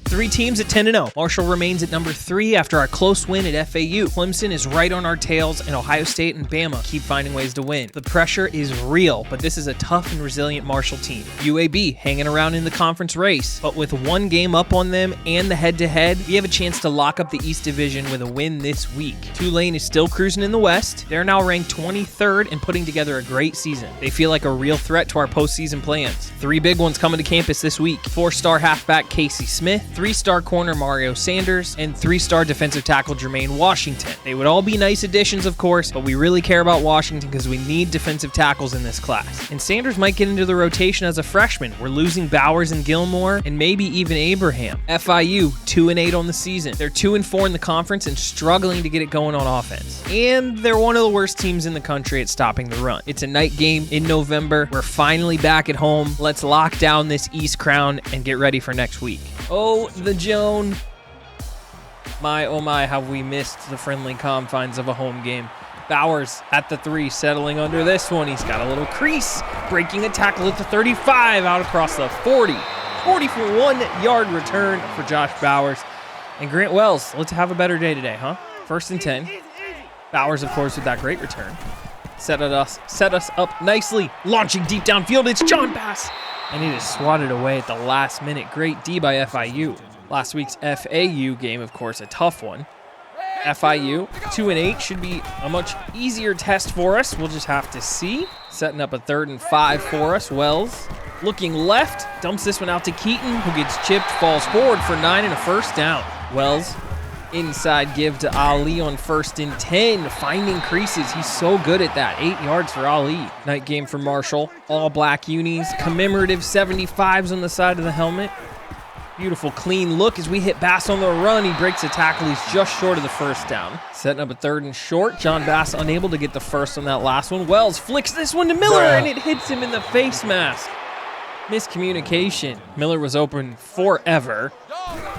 3 teams at 10-0. Marshall remains at number 3 after our close win at FAU. Clemson is right on our tails, and Ohio State and Bama keep finding ways to win. The pressure is real, but this is a tough and resilient Marshall team. UAB hanging around in the conference race, but with 1 game up on them and the head-to-head, we have a chance to lock up the East Division with a win this week. Tulane is still cruising in the West. They're now ranked 23rd and putting together a great season. They feel like a real threat to our postseason plans. 3 big ones coming to campus this week. 4-star halfback Casey Smith, 3-star corner Mario Sanders, and 3-star defensive tackle Jermaine Washington. They would all be nice additions, of course, but we really care about Washington because we need defensive tackles in this class. And Sanders might get into the rotation as a freshman. We're losing Bowers and Gilmore, and maybe even Abraham. FIU, 2-8 on the season. They're 2-4 in the conference and struggling to get it going on offense. And they're one of the worst teams in the country at stopping the run. It's a night game in November. We're finally back at home. Let's lock down this East crown and get ready for next week. Oh, the Joan. My, oh my, have we missed the friendly confines of a home game. Bowers at the 3, settling under this one. He's got a little crease, breaking a tackle at the 35, out across the 40. 40 for 1-yard return for Josh Bowers. And Grant Wells, let's have a better day today, huh? 1st and 10. Bowers, of course, with that great return. Set us up nicely. Launching deep downfield, it's John Bass. And he just swatted away at the last minute. Great D by FIU. Last week's FAU game, of course, a tough one. FIU, 2-8, should be a much easier test for us. We'll just have to see. Setting up a 3rd and 5 for us. Wells looking left, dumps this one out to Keaton, who gets chipped, falls forward for 9 and a 1st down. Wells, inside give to Ali on 1st and 10, finding creases. He's so good at that. 8 yards for Ali. Night game for Marshall. All black unis, commemorative 75s on the side of the helmet. Beautiful clean look as we hit Bass on the run. He breaks a tackle. He's just short of the 1st down. Setting up a 3rd and short. John Bass unable to get the 1st on that last one. Wells flicks this one to Miller, and it hits him in the face mask. Miscommunication. Miller was open forever.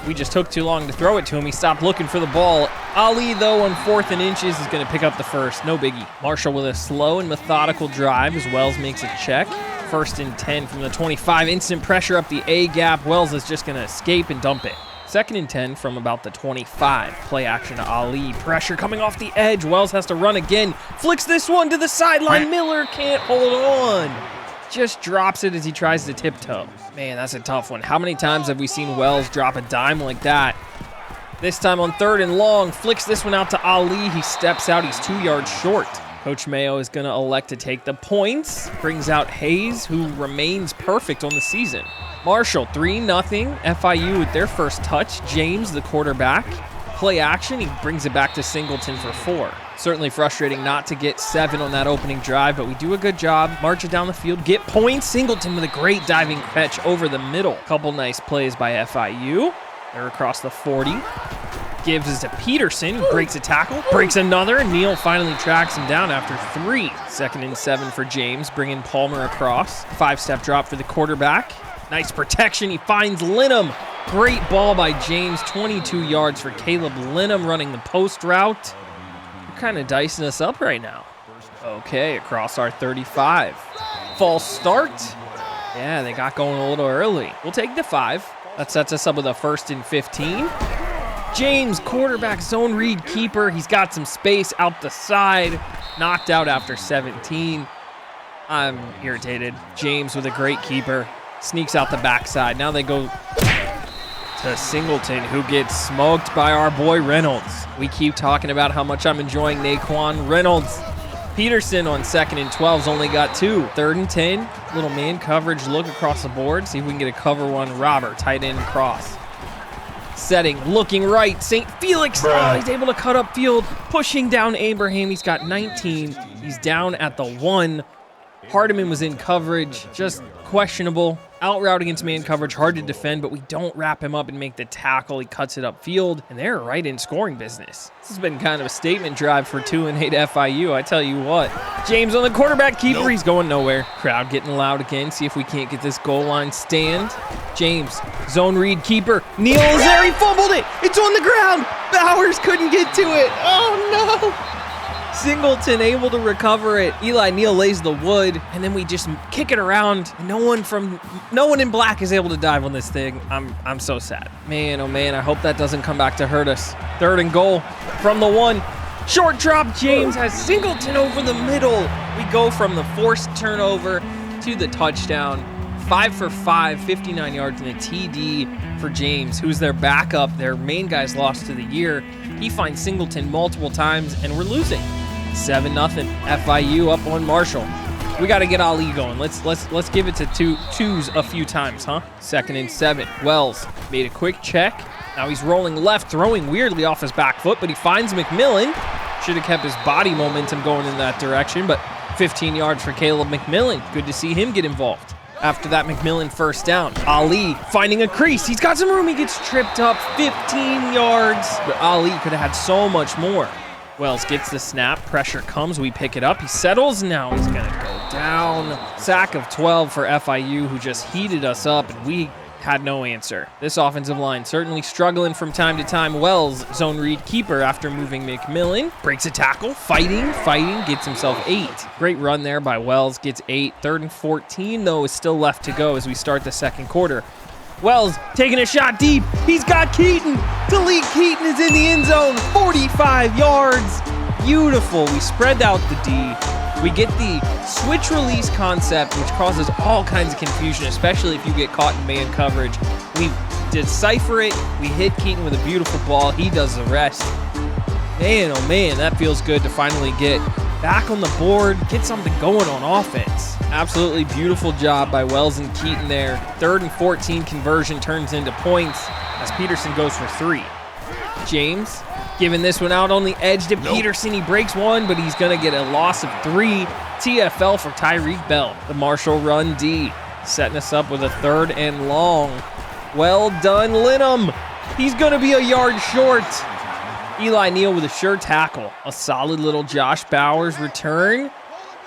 We just took too long to throw it to him. He stopped looking for the ball. Ali, though, on 4th and inches, is going to pick up the 1st. No biggie. Marshall with a slow and methodical drive as Wells makes a check. 1st and 10 from the 25. Instant pressure up the A gap. Wells is just going to escape and dump it. 2nd and 10 from about the 25. Play action to Ali. Pressure coming off the edge. Wells has to run again. Flicks this one to the sideline. Miller can't hold on. Just drops it as he tries to tiptoe. Man, that's a tough one. How many times have we seen Wells drop a dime like that? This time on 3rd and long. Flicks this one out to Ali. He steps out. He's 2 yards short. Coach Mayo is going to elect to take the points. Brings out Hayes, who remains perfect on the season. Marshall, 3-0. FIU with their 1st touch. James, the quarterback. Play action. He brings it back to Singleton for 4. Certainly frustrating not to get 7 on that opening drive, but we do a good job. March it down the field. Get points. Singleton with a great diving catch over the middle. Couple nice plays by FIU. They're across the 40. Gives it to Peterson, who breaks a tackle, breaks another, and Neal finally tracks him down after 3. 2nd and 7 for James, bringing Palmer across. 5-step drop for the quarterback. Nice protection, he finds Linham. Great ball by James, 22 yards for Caleb Linham running the post route. They're kind of dicing us up right now. Okay, across our 35. False start. Yeah, they got going a little early. We'll take the 5. That sets us up with a 1st and 15. James, quarterback, zone read keeper. He's got some space out the side. Knocked out after 17. I'm irritated. James with a great keeper. Sneaks out the backside. Now they go to Singleton, who gets smoked by our boy Reynolds. We keep talking about how much I'm enjoying Naquan Reynolds. Peterson on 2nd and 12's only got 2. 3rd and 10. Little man coverage look across the board. See if we can get a cover one. Robert, tight end cross. Setting, looking right. St. Felix, he's able to cut up field, pushing down Abraham. He's got 19. He's down at the 1. Hardiman was in coverage, just questionable. Out route against man coverage, hard to defend, but we don't wrap him up and make the tackle. He cuts it upfield, and they're right in scoring business. This has been kind of a statement drive for 2-8 FIU, I tell you what. James on the quarterback keeper, He's going nowhere. Crowd getting loud again, see if we can't get this goal line stand. James, zone read keeper. Neal is there, he fumbled it. It's on the ground. Bowers couldn't get to it. Oh no. Singleton able to recover it. Eli Neal lays the wood, and then we just kick it around. No one in black is able to dive on this thing. I'm so sad. Man, oh man, I hope that doesn't come back to hurt us. 3rd and goal from the 1. Short drop, James has Singleton over the middle. We go from the forced turnover to the touchdown. 5 for 5, 59 yards and a TD for James, who's their backup. Their main guy's lost to the year. He finds Singleton multiple times, and we're losing. 7-0. FIU up on Marshall. We got to get Ali going. Let's give it to twos a few times, huh? 2nd and 7. Wells made a quick check. Now he's rolling left, throwing weirdly off his back foot, but he finds McMillan. Should have kept his body momentum going in that direction, but 15 yards for Caleb McMillan. Good to see him get involved. After that, McMillan first down. Ali finding a crease. He's got some room. He gets tripped up 15 yards, but Ali could have had so much more. Wells gets the snap. Pressure comes. We pick it up. He settles. Now he's going to go down. Sack of 12 for FIU, who just heated us up, and we had no answer. This offensive line certainly struggling from time to time. Wells, zone read keeper after moving McMillan. Breaks a tackle. Fighting, gets himself 8. Great run there by Wells, gets 8. 3rd and 14, though, is still left to go as we start the second quarter. Wells taking a shot deep. He's got Keaton. Talik Keaton is in the end zone. 45 yards. Beautiful. We spread out the D. We get the switch release concept, which causes all kinds of confusion, especially if you get caught in man coverage. We decipher it. We hit Keaton with a beautiful ball. He does the rest. Man, oh man, that feels good to finally get back on the board, get something going on offense. Absolutely beautiful job by Wells and Keaton there. 3rd and 14 conversion turns into points as Peterson goes for 3. James giving this one out on the edge to Peterson. He breaks one, but he's going to get a loss of 3. TFL for Tyreek Bell. The Marshall run D setting us up with a 3rd and long. Well done, Linham. He's going to be a yard short. Eli Neal with a sure tackle. A solid little Josh Bowers return.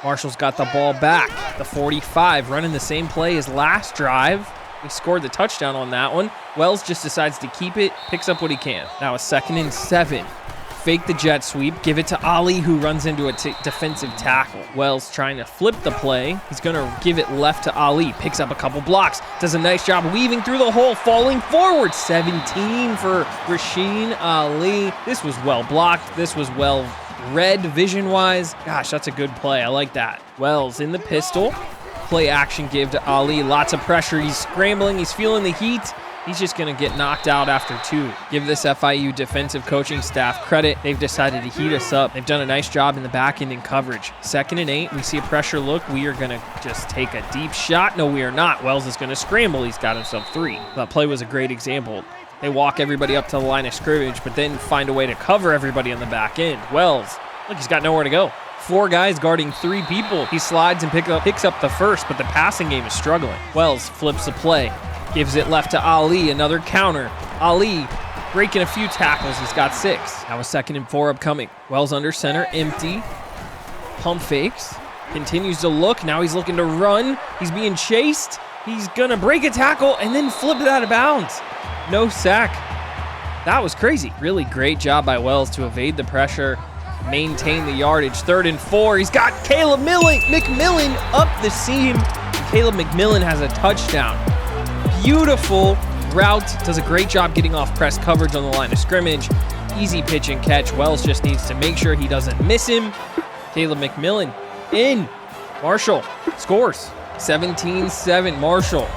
Marshall's got the ball back. The 45 running the same play as last drive. We scored the touchdown on that one. Wells just decides to keep it, picks up what he can. Now a 2nd and 7. Fake the jet sweep, give it to Ali, who runs into a defensive tackle. Wells trying to flip the play. He's going to give it left to Ali. Picks up a couple blocks. Does a nice job weaving through the hole, falling forward. 17 for Rasheen Ali. This was well blocked. This was well read vision-wise. Gosh, that's a good play. I like that. Wells in the pistol. Play action give to Ali. Lots of pressure. He's scrambling. He's feeling the heat. He's just going to get knocked out after 2. Give this FIU defensive coaching staff credit. They've decided to heat us up. They've done a nice job in the back end in coverage. 2nd and 8. We see a pressure look. We are going to just take a deep shot. No, we are not. Wells is going to scramble. He's got himself 3. That play was a great example. They walk everybody up to the line of scrimmage, but then find a way to cover everybody on the back end. Wells, look, he's got nowhere to go. 4 guys guarding 3 people. He slides and picks up the first, but the passing game is struggling. Wells flips the play. Gives it left to Ali, another counter. Ali breaking a few tackles. He's got 6. Now a 2nd and 4 upcoming. Wells under center, empty. Pump fakes. Continues to look. Now he's looking to run. He's being chased. He's going to break a tackle and then flip it out of bounds. No sack. That was crazy. Really great job by Wells to evade the pressure, maintain the yardage. 3rd and 4. He's got Caleb McMillan up the seam. Caleb McMillan has a touchdown. Beautiful route. Does a great job getting off press coverage on the line of scrimmage. Easy pitch and catch. Wells just needs to make sure he doesn't miss him. Caleb McMillan in. Marshall scores. 17-7 Marshall.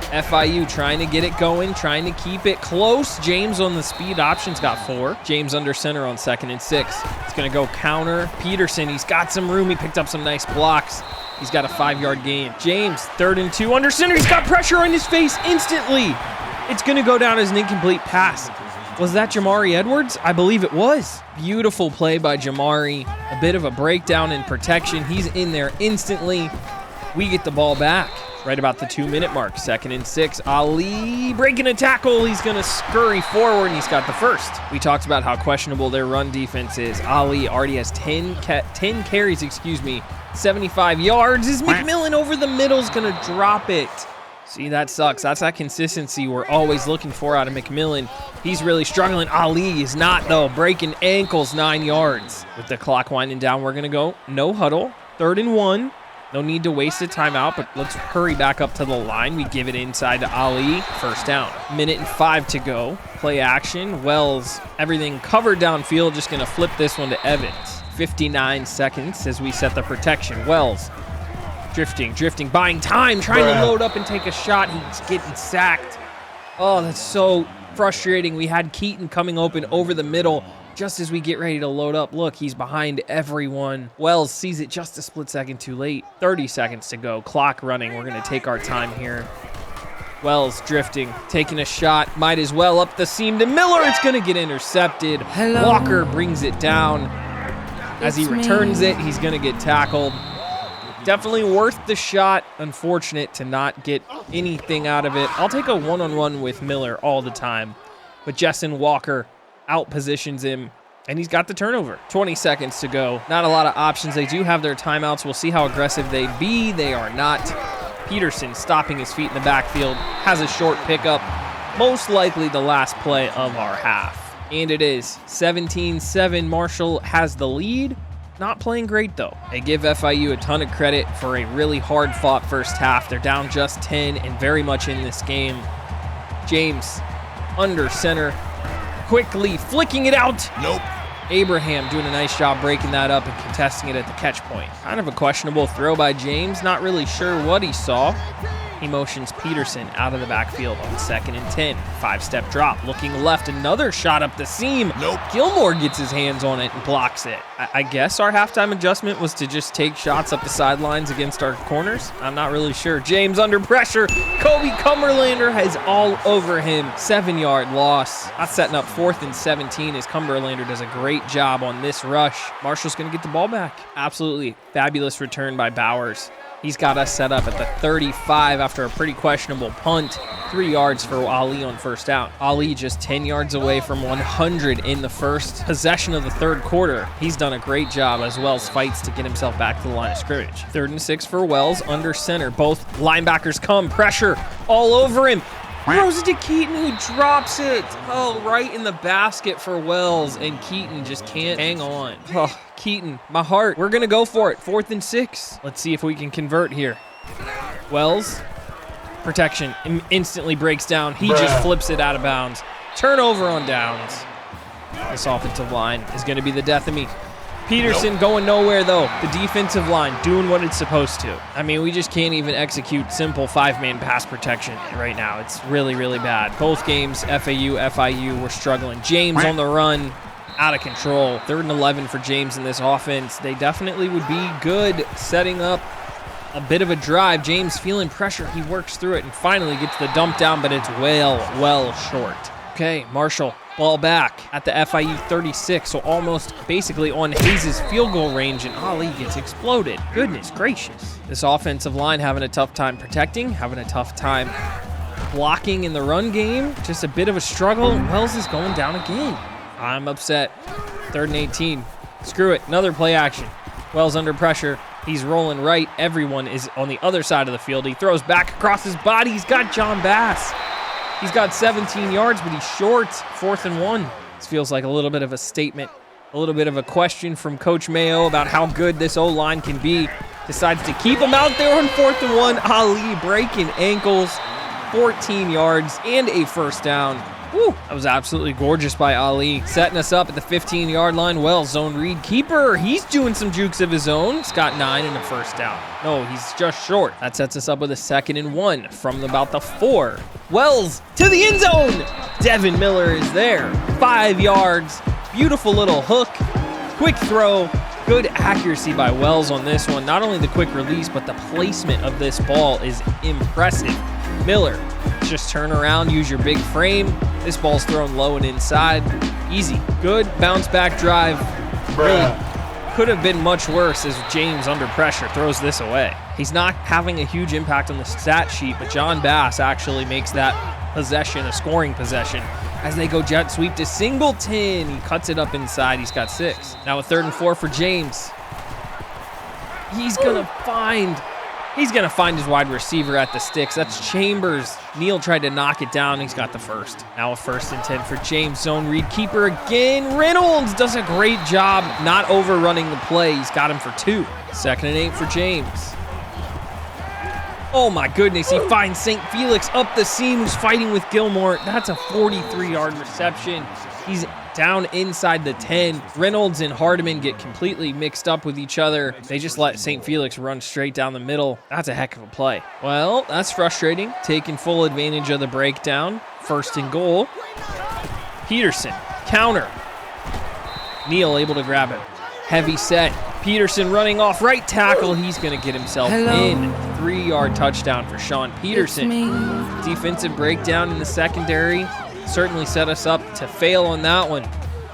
FIU trying to get it going, trying to keep it close. James on the speed options got 4. James under center on 2nd and 6. It's going to go counter. Peterson, he's got some room. He picked up some nice blocks. He's got a 5-yard gain. James, 3rd and 2 under center. He's got pressure on his face instantly. It's going to go down as an incomplete pass. Was that Jamari Edwards? I believe it was. Beautiful play by Jamari. A bit of a breakdown in protection. He's in there instantly. We get the ball back right about the 2-minute mark. 2nd and 6. Ali breaking a tackle. He's going to scurry forward, and he's got the first. We talked about how questionable their run defense is. Ali already has 10 carries, 75 yards. Is McMillan over the middle is going to drop it. See, that sucks. That's that consistency we're always looking for out of McMillan. He's really struggling. Ali is not, though. Breaking ankles, 9 yards. With the clock winding down, we're going to go no huddle. 3rd and 1. No need to waste a timeout, but let's hurry back up to the line. We give it inside to Ali. First down. 1:05 to go. Play action. Wells, everything covered downfield. Just going to flip this one to Evans. 59 seconds as we set the protection. Wells. Drifting, buying time, trying to load up and take a shot. He's getting sacked. Oh, that's so frustrating. We had Keaton coming open over the middle just as we get ready to load up. Look, he's behind everyone. Wells sees it just a split second too late. 30 seconds to go. Clock running. We're going to take our time here. Wells drifting, taking a shot. Might as well up the seam to Miller. It's going to get intercepted. Walker brings it down. As he returns it, he's going to get tackled. Definitely worth the shot. Unfortunate to not get anything out of it. I'll take a one-on-one with Miller all the time. But Jessen Walker out-positions him, and he's got the turnover. 20 seconds to go. Not a lot of options. They do have their timeouts. We'll see how aggressive they be. They are not. Peterson stopping his feet in the backfield. Has a short pickup. Most likely the last play of our half. And it is 17-7. Marshall has the lead. Not playing great, though. They give FIU a ton of credit for a really hard-fought first half. They're down just 10 and very much in this game. James under center, quickly flicking it out. Nope. Abraham doing a nice job breaking that up and contesting it at the catch point. Kind of a questionable throw by James. Not really sure what he saw. He motions Peterson out of the backfield on 2nd and 10. 5-step drop. Looking left, another shot up the seam. Nope. Gilmore gets his hands on it and blocks it. I guess our halftime adjustment was to just take shots up the sidelines against our corners. I'm not really sure. James under pressure. Kobe Cumberlander has all over him. 7-yard loss. That's setting up 4th and 17 as Cumberlander does a great job on this rush. Marshall's going to get the ball back. Absolutely fabulous return by Bowers. He's got us set up at the 35 after a pretty questionable punt. 3 yards for Ali on first down. Ali just 10 yards away from 100 in the first possession of the third quarter. He's done a great job as Wells fights to get himself back to the line of scrimmage. 3rd and 6 for Wells under center. Both linebackers come, pressure all over him. Throws it to Keaton, who drops it. Oh, right in the basket for Wells, and Keaton just can't hang on. Oh, Keaton, my heart. We're going to go for it. 4th and 6. Let's see if we can convert here. Wells, protection, instantly breaks down. He just flips it out of bounds. Turnover on downs. This offensive line is going to be the death of me. Peterson going nowhere, though. The defensive line doing what it's supposed to. I mean, we just can't even execute simple 5-man pass protection right now. It's really, really bad. Both games, FAU, FIU, we're struggling. James on the run, out of control. 3rd and 11 for James in this offense. They definitely would be good setting up a bit of a drive. James feeling pressure. He works through it and finally gets the dump down, but it's well short. Okay, Marshall. Ball back at the FIU 36, so almost basically on Hayes' field goal range, and Ali gets exploded. Goodness gracious. This offensive line having a tough time protecting, having a tough time blocking in the run game. Just a bit of a struggle. Wells is going down again. I'm upset. 3rd and 18. Screw it. Another play action. Wells under pressure. He's rolling right. Everyone is on the other side of the field. He throws back across his body. He's got John Bass. He's got 17 yards, but he's short. 4th and 1. This feels like a little bit of a statement, a little bit of a question from Coach Mayo about how good this O-line can be. Decides to keep him out there on 4th and 1. Ali breaking ankles, 14 yards, and a first down. Woo, that was absolutely gorgeous by Ali. Setting us up at the 15-yard line. Wells, zone read keeper. He's doing some jukes of his own. He's got 9 and a first down. No, he's just short. That sets us up with a 2nd and 1 from about the 4. Wells to the end zone. Devin Miller is there. 5 yards. Beautiful little hook. Quick throw. Good accuracy by Wells on this one. Not only the quick release, but the placement of this ball is impressive. Miller, just turn around, use your big frame. This ball's thrown low and inside. Easy. Good bounce back drive. Really could have been much worse as James under pressure throws this away. He's not having a huge impact on the stat sheet, but John Bass actually makes that possession a scoring possession. As they go jet sweep to Singleton. He cuts it up inside. He's got 6. Now a 3rd and 4 for James. He's going to find He's going to find his wide receiver at the sticks. That's Chambers. Neal tried to knock it down. He's got the first. Now a 1st and 10 for James. Zone read keeper again. Reynolds does a great job not overrunning the play. He's got him for 2. 2nd and 8 for James. Oh my goodness, he finds St. Felix up the seam, who's fighting with Gilmore. That's a 43-yard reception. He's down inside the 10. Reynolds and Hardiman get completely mixed up with each other. They just let St. Felix run straight down the middle. That's a heck of a play. Well, that's frustrating. Taking full advantage of the breakdown. 1st and goal. Peterson, counter. Neal able to grab him. Heavy set. Peterson running off right tackle. He's going to get himself in. 3-yard touchdown for Sean Peterson. Defensive breakdown in the secondary certainly set us up to fail on that one.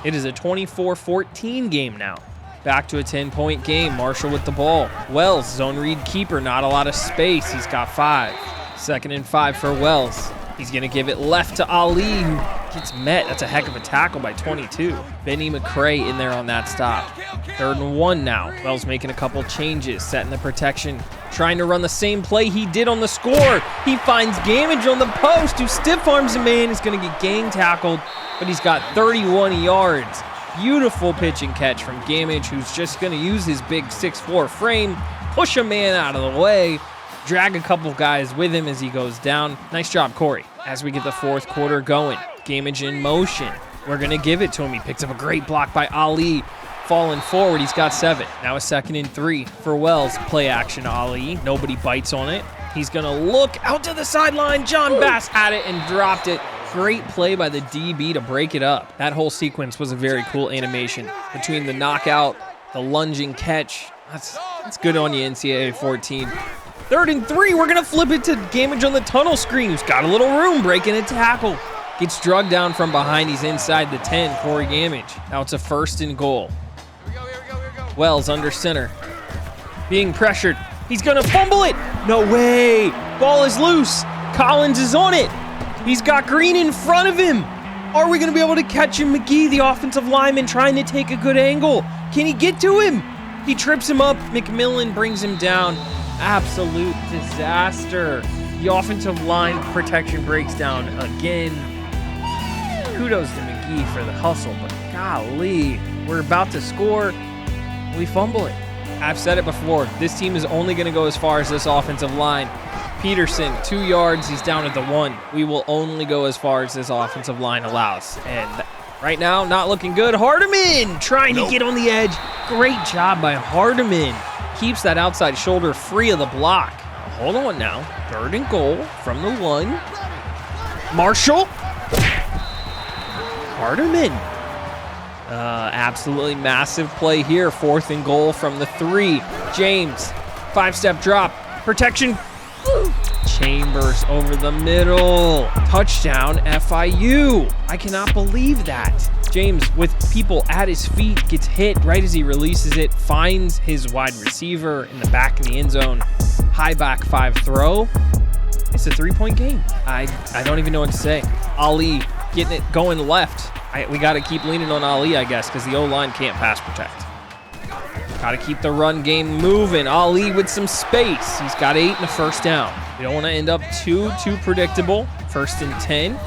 It is a 24-14 game now. Back to a 10-point game. Marshall with the ball. Wells, zone read keeper, not a lot of space. He's got 5. 2nd and 5 for Wells. He's going to give it left to Ali, who gets met. That's a heck of a tackle by 22. Benny McCray in there on that stop. 3rd and 1 now. Wells making a couple changes, setting the protection, trying to run the same play he did on the score. He finds Gamage on the post, who stiff arms a man. He's going to get gang tackled, but he's got 31 yards. Beautiful pitch and catch from Gamage, who's just going to use his big 6'4" frame, push a man out of the way, drag a couple guys with him as he goes down. Nice job, Corey. As we get the 4th quarter going, Gamage in motion. We're going to give it to him. He picks up a great block by Ali. Falling forward, he's got 7. Now a 2nd and 3 for Wells. Play action, Ali. Nobody bites on it. He's going to look out to the sideline. John Bass had it and dropped it. Great play by the DB to break it up. That whole sequence was a very cool animation. Between the knockout, the lunging catch. That's good on you, NCAA14. 3rd and 3, we're going to flip it to Gamage on the tunnel screen, who's got a little room, breaking a tackle. Gets drugged down from behind. He's inside the 10, Corey Gamage. Now it's a 1st and goal. Here we go. Wells under center. Being pressured. He's going to fumble it. No way. Ball is loose. Collins is on it. He's got Green in front of him. Are we going to be able to catch him? McGee, the offensive lineman, trying to take a good angle. Can he get to him? He trips him up. McMillan brings him down. Absolute disaster. The offensive line protection breaks down again. Kudos to McGee for the hustle, but golly, we're about to score. We fumble it. I've said it before. This team is only going to go as far as this offensive line. Peterson, 2 yards. He's down at the 1. We will only go as far as this offensive line allows. And right now, not looking good. Hardiman trying to get on the edge. Great job by Hardiman. Keeps that outside shoulder free of the block. Hold on now. 3rd and goal from the 1. Marshall. Hardiman. Absolutely massive play here. 4th and goal from the 3. James. 5-step drop. Protection. Chambers over the middle. Touchdown FIU. I cannot believe that. James, with people at his feet, gets hit right as he releases it, finds his wide receiver in the back of the end zone. High back 5 throw. It's a 3-point game. I don't even know what to say. Ali getting it going left. We got to keep leaning on Ali, I guess, because the O-line can't pass protect. Got to keep the run game moving. Ali with some space. He's got 8 and a 1st down. We don't want to end up too predictable. 1st and 10.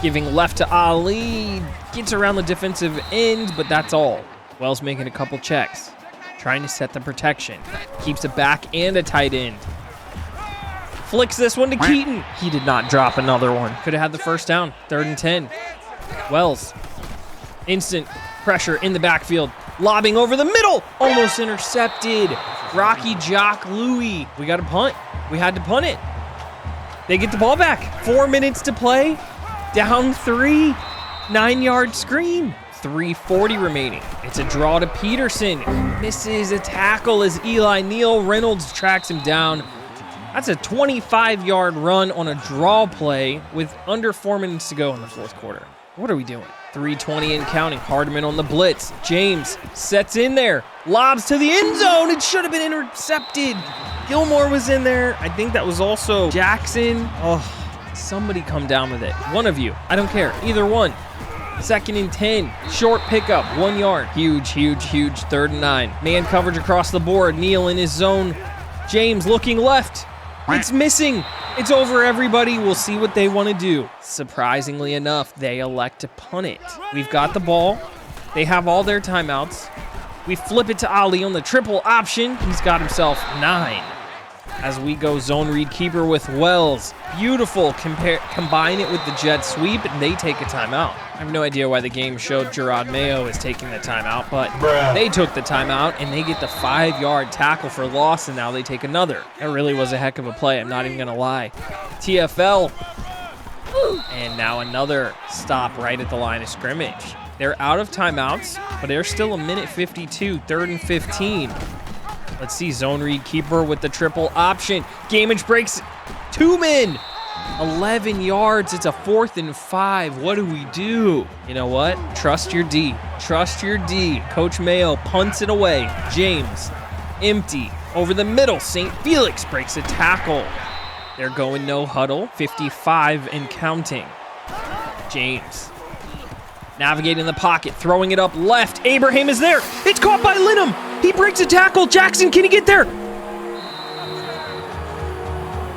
Giving left to Ali. Gets around the defensive end, but that's all. Wells making a couple checks. Trying to set the protection. Keeps a back and a tight end. Flicks this one to Keaton. He did not drop another one. Could have had the 1st down. 3rd and 10. Wells. Instant pressure in the backfield. Lobbing over the middle. Almost intercepted. Rocky Jock Louie. We got to punt. We had to punt it. They get the ball back. 4 minutes to play. Down 3. 9-yard screen. 3:40 remaining. It's a draw to Peterson. Misses a tackle as Eli Neal. Reynolds tracks him down. That's a 25-yard run on a draw play with under 4 minutes to go in the 4th quarter. What are we doing? 3:20 and counting. Hardiman on the blitz. James sets in there. Lobs to the end zone. It should have been intercepted. Gilmore was in there. I think that was also Jackson. Oh, somebody come down with it. One of you. I don't care. Either one. 2nd and 10. Short pickup. 1 yard. Huge. 3rd and 9. Man coverage across the board. Neal in his zone. James looking left. It's missing. It's over, everybody. We'll see what they want to do. Surprisingly enough, they elect to punt it. We've got the ball. They have all their timeouts. We flip it to Ali on the triple option. He's got himself 9. As we go zone read keeper with Wells. Beautiful. Combine it with the jet sweep, and they take a timeout. I have no idea why the game showed Gerard Mayo is taking the timeout, but they took the timeout, and they get the 5-yard tackle for loss, and now they take another. That really was a heck of a play. I'm not even going to lie. TFL. And now another stop right at the line of scrimmage. They're out of timeouts, but there's still a minute 52, 3rd and 15. Let's see, zone read keeper with the triple option. Gamage breaks 2 men. 11 yards. It's a 4th and 5. What do we do? You know what? Trust your D. Trust your D. Coach Mayo punts it away. James, empty. Over the middle. St. Felix breaks a tackle. They're going no huddle. 55 and counting. James. Navigating the pocket, throwing it up left. Abraham is there. It's caught by Linham. He breaks a tackle. Jackson, can he get there?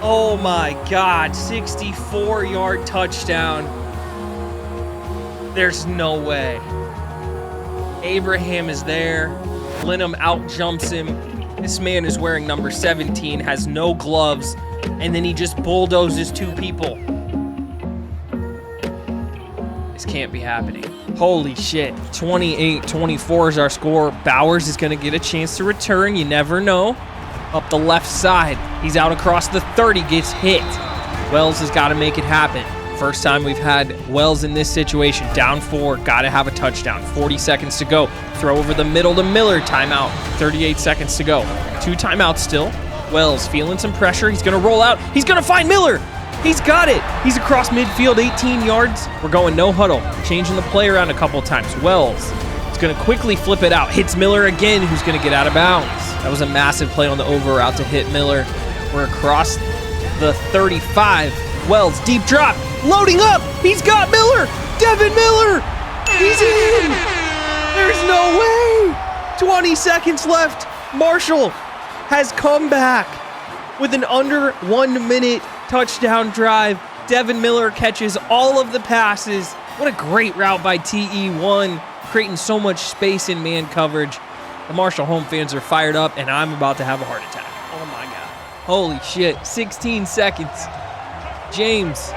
Oh my God, 64-yard touchdown. There's no way. Abraham is there. Linham out-jumps him. This man is wearing number 17, has no gloves, and then he just bulldozes 2 people. This can't be happening. Holy shit. 28-24 is our score. Bowers is going to get a chance to return. You never know. Up the left side. He's out across the 30. Gets hit. Wells has got to make it happen. First time we've had Wells in this situation. Down 4. Got to have a touchdown. 40 seconds to go. Throw over the middle to Miller. Timeout. 38 seconds to go. 2 timeouts still. Wells feeling some pressure. He's going to roll out. He's going to find Miller. He's got it. He's across midfield, 18 yards. We're going no huddle. Changing the play around a couple times. Wells is going to quickly flip it out. Hits Miller again, who's going to get out of bounds. That was a massive play on the over route to hit Miller. We're across the 35. Wells, deep drop. Loading up. He's got Miller. Devin Miller. He's in. There's no way. 20 seconds left. Marshall has come back with an under 1 minute touchdown drive. Devin Miller catches all of the passes. What a great route by TE1, creating so much space in man coverage. The Marshall home fans are fired up, and I'm about to have a heart attack. Oh my God. Holy shit. 16 seconds. James,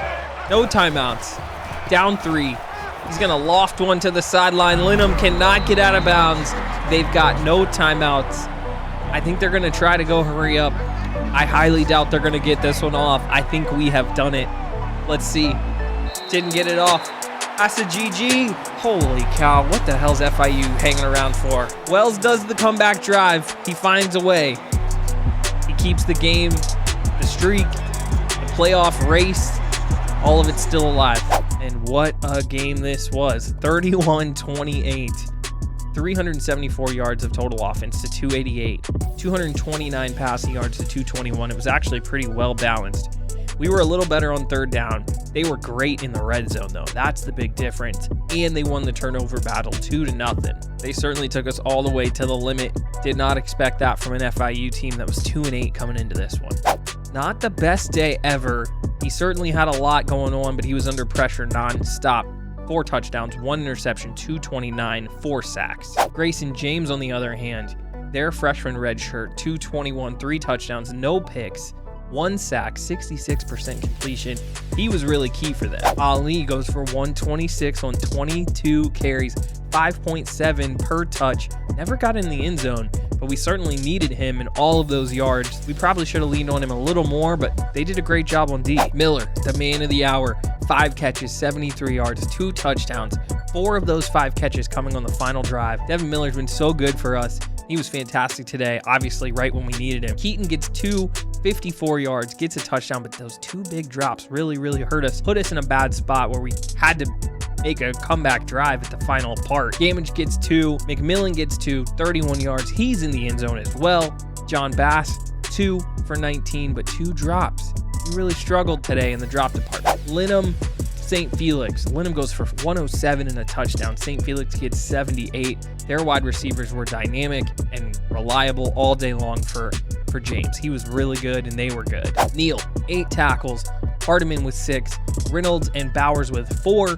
no timeouts. Down 3. He's going to loft one to the sideline. Linham cannot get out of bounds. They've got no timeouts. I think they're going to try to go hurry up. I highly doubt they're going to get this one off. I think we have done it. Let's see. Didn't get it off. That's a GG. Holy cow. What the hell's FIU hanging around for? Wells does the comeback drive. He finds a way. He keeps the game, the streak, the playoff race. All of it's still alive. And what a game this was. 31-28. 374 yards of total offense to 288, 229 passing yards to 221. It was actually pretty well balanced. We were a little better on 3rd down. They were great in the red zone, though. That's the big difference. And they won the turnover battle 2-0. They certainly took us all the way to the limit. Did not expect that from an FIU team that was 2-8 coming into this one. Not the best day ever. He certainly had a lot going on, but he was under pressure nonstop. 4 touchdowns, 1 interception, 229, 4 sacks. Grayson James, on the other hand, their freshman redshirt, 221, 3 touchdowns, no picks, 1 sack, 66% completion. He was really key for them. Ali goes for 126 on 22 carries, 5.7 per touch. Never got in the end zone, but we certainly needed him in all of those yards. We probably should have leaned on him a little more, but they did a great job on D. Miller, the man of the hour, 5 catches, 73 yards, 2 touchdowns, 4 of those 5 catches coming on the final drive. Devin Miller's been so good for us. He was fantastic today, obviously right when we needed him. Keaton gets 2 54 yards, gets a touchdown, but those 2 big drops really, really hurt us. Put us in a bad spot where we had to make a comeback drive at the final part. Gamage gets 2, McMillan gets 2, 31 yards. He's in the end zone as well. John Bass, 2 for 19, but 2 drops. He really struggled today in the drop department. Linham, St. Felix, Linham goes for 107 and a touchdown. St. Felix gets 78. Their wide receivers were dynamic and reliable all day long for James. He was really good and they were good. Neal, 8 tackles. Hardiman with 6. Reynolds and Bowers with 4.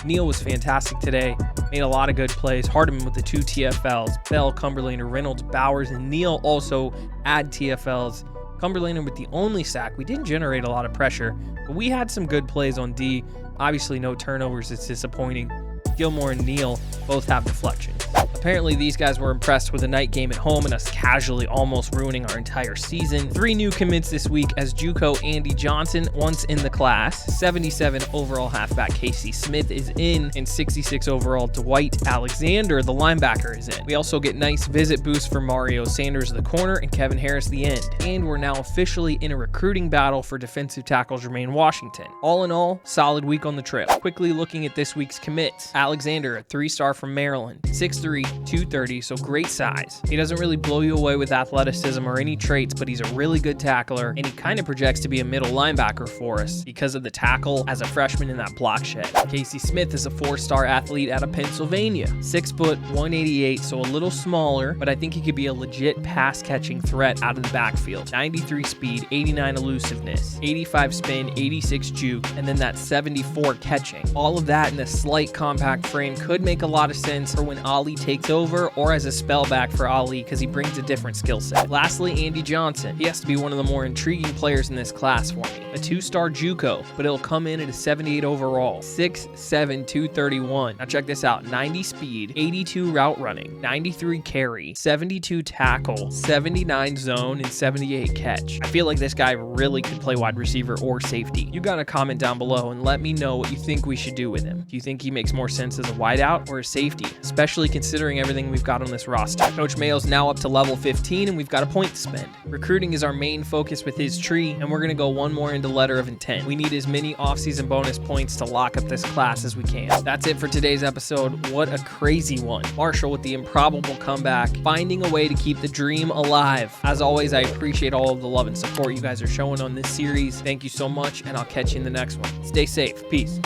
Neal was fantastic today. Made a lot of good plays. Hardiman with the 2 TFLs. Bell, Cumberlander, Reynolds, Bowers, and Neal also add TFLs. Cumberlander with the only sack. We didn't generate a lot of pressure, but we had some good plays on D. Obviously, no turnovers. It's disappointing. Gilmore and Neal both have deflections. Apparently, these guys were impressed with the night game at home and us casually almost ruining our entire season. 3 new commits this week as JUCO Andy Johnson, once in the class. 77 overall halfback Casey Smith is in, and 66 overall Dwight Alexander, the linebacker, is in. We also get nice visit boosts for Mario Sanders, the corner, and Kevin Harris, the end. And we're now officially in a recruiting battle for defensive tackle Jermaine Washington. All in all, solid week on the trail. Quickly looking at this week's commits. Alexander, a 3-star from Maryland. 6'3", 230, so great size. He doesn't really blow you away with athleticism or any traits, but he's a really good tackler, and he kind of projects to be a middle linebacker for us because of the tackle as a freshman in that block shed. Casey Smith is a 4-star athlete out of Pennsylvania. 6 foot, 188, so a little smaller, but I think he could be a legit pass-catching threat out of the backfield. 93 speed, 89 elusiveness, 85 spin, 86 juke, and then that 74 catching. All of that in a slight compact frame could make a lot of sense for when Ali takes over or as a spellback for Ali because he brings a different skill set. Lastly, Andy Johnson. He has to be one of the more intriguing players in this class for me. A 2-star JUCO, but it'll come in at a 78 overall. 6'7", 231. Now check this out. 90 speed, 82 route running, 93 carry, 72 tackle, 79 zone, and 78 catch. I feel like this guy really could play wide receiver or safety. You gotta comment down below and let me know what you think we should do with him. Do you think he makes more sense as a wideout or a safety, especially considering everything we've got on this roster? Coach Mayo's now up to level 15 and we've got a point to spend. Recruiting is our main focus with his tree, and we're gonna go one more into letter of intent. We need as many offseason bonus points to lock up this class as we can. That's it for today's episode. What a crazy one. Marshall with the improbable comeback, finding a way to keep the dream alive. As always, I appreciate all of the love and support you guys are showing on this series. Thank you so much, and I'll catch you in the next one. Stay safe. Peace.